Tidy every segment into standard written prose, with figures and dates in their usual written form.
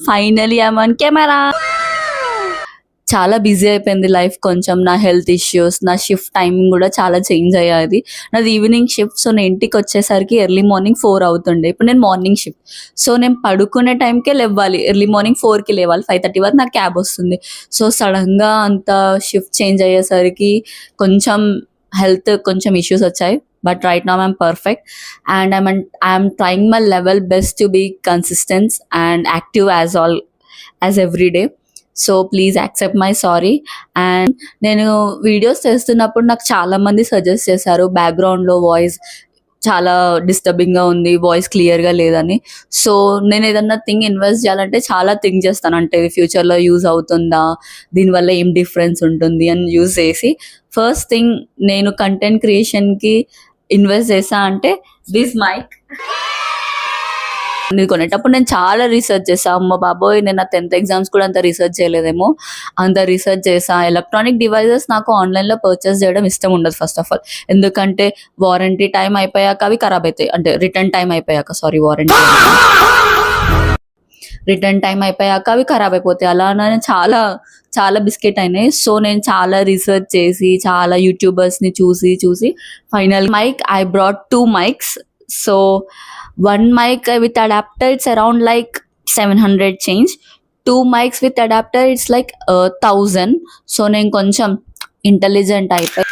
Finally I'm on camera. చాలా busy అయిపోయింది life, కొంచెం నా హెల్త్ ఇష్యూస్, నా షిఫ్ట్ టైమింగ్ కూడా చాలా చేంజ్ అయ్యాది. నాది ఈవినింగ్ షిఫ్ట్, సో నేను ఇంటికి వచ్చేసరికి ఎర్లీ మార్నింగ్ 4 అవుతుండే. ఇప్పుడు నేను మార్నింగ్ షిఫ్ట్, సో నేను పడుకునే టైంకే లేవాలి, ఎర్లీ మార్నింగ్ 4కి లేవాలి, 5:30 వరకు నాకు క్యాబ్ వస్తుంది. సో సడన్గా అంత షిఫ్ట్ చేంజ్ అయ్యేసరికి కొంచెం హెల్త్ కొంచెం ఇష్యూస్ వచ్చాయి. But right now I'm perfect and I'm trying my level best to be consistent and active as every day. So please accept my sorry. And నేను videos చేస్తున్నప్పుడు నాకు చాలా మంది సజెస్ట్ చేశారు బ్యాక్గ్రౌండ్లో వాయిస్ చాలా డిస్టర్బింగ్గా ఉంది, వాయిస్ క్లియర్గా లేదని. సో నేను ఏదన్నా థింగ్ ఇన్వెస్ట్ చేయాలంటే చాలా థింక్ చేస్తాను, అంటే ఫ్యూచర్లో యూజ్ అవుతుందా, దీనివల్ల ఏం డిఫరెన్స్ ఉంటుంది అని యూజ్ చేసి ఫస్ట్ థింగ్ నేను కంటెంట్ క్రియేషన్కి ఇన్వెస్ట్ చేసా అంటే దిస్ మైక్. ఇది కొనేటప్పుడు నేను చాలా రీసెర్చ్ చేసా, అమ్మ బాబోయ్ నేను నా 10th ఎగ్జామ్స్ కూడా అంత రీసెర్చ్ చేయలేదేమో, అంత రీసెర్చ్ చేసా. ఎలక్ట్రానిక్ డివైజెస్ నాకు ఆన్లైన్లో పర్చేస్ చేయడం ఇష్టం ఉండదు ఫస్ట్ ఆఫ్ ఆల్, ఎందుకంటే వారంటీ టైం అయిపోయాక అవి ఖరాబ్ అవుతాయి, అంటే రిటర్న్ టైం అయిపోయాక రిటర్న్ టైం అయిపోయాక అవి ఖరాబ్ అయిపోతాయి. అలానే చాలా చాలా బిస్కెట్ అయినాయి. సో నేను చాలా రీసెర్చ్ చేసి చాలా యూట్యూబర్స్ని చూసి final mic I brought 2 mics. So one mic with adapter it's around like 700 change, 2 mics with adapter it's like 1000. So నేను కొంచెం ఇంటెలిజెంట్ అయిపోయి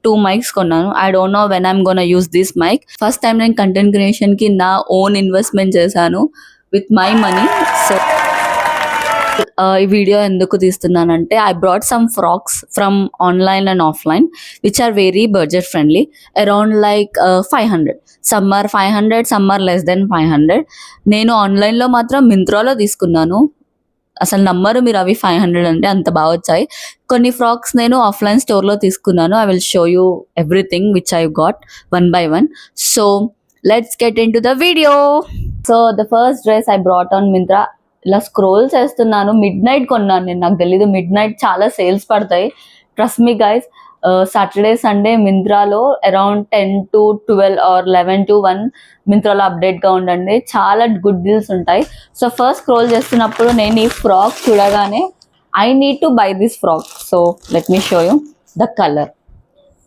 2 mics కొన్నాను. I don't know when I'm gonna use this mic. First time నేను content క్రియేషన్కి నా own investment చేశాను with my money. So ఈ video ఎందుకు తీస్తున్నానంటే I bought some frocks from online and offline which are very budget friendly, around like 500. Some are 500, some are less than 500. నేను ఆన్లైన్లో మాత్రం మింత్రాలో తీసుకున్నాను, అసలు నమ్మరు మీరు, అవి 500 అంటే అంత బాగా వచ్చాయి. కొన్ని ఫ్రాక్స్ నేను ఆఫ్లైన్ స్టోర్లో తీసుకున్నాను. I will show you everything which I got one by one. So let's get into the video. So the first dress I bought on Myntra. ఇలా స్క్రోల్ చేస్తున్నాను, మిడ్ నైట్ కొన్నాను నేను, నాకు తెలీదు మిడ్ నైట్ చాలా sales పడతాయి. Trust me guys, Saturday Sunday మింత్రాలో అరౌండ్ 10 to 12 or 11 to 1 మింత్రాలో అప్డేట్గా ఉండండి, చాలా గుడ్ డీల్స్ ఉంటాయి. సో ఫస్ట్ స్క్రోల్ చేస్తున్నప్పుడు నేను ఈ ఫ్రాక్ చూడగానే I need to buy this frock. So let me show you the colour.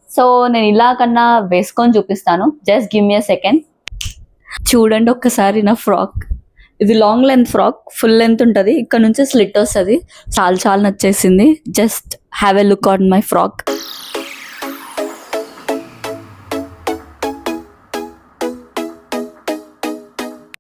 So నేను ఇలా కన్నా వేసుకొని చూపిస్తాను, జస్ట్ గివ్ మీ అ సెకండ్. చూడండి ఒక్కసారి నా ఫ్రాక్, ఇది long length frock, full length ఉంటుంది, ఇక్కడ నుంచి స్లిట్ వస్తుంది, చాలా నచ్చేసింది. Just have a look on my frock.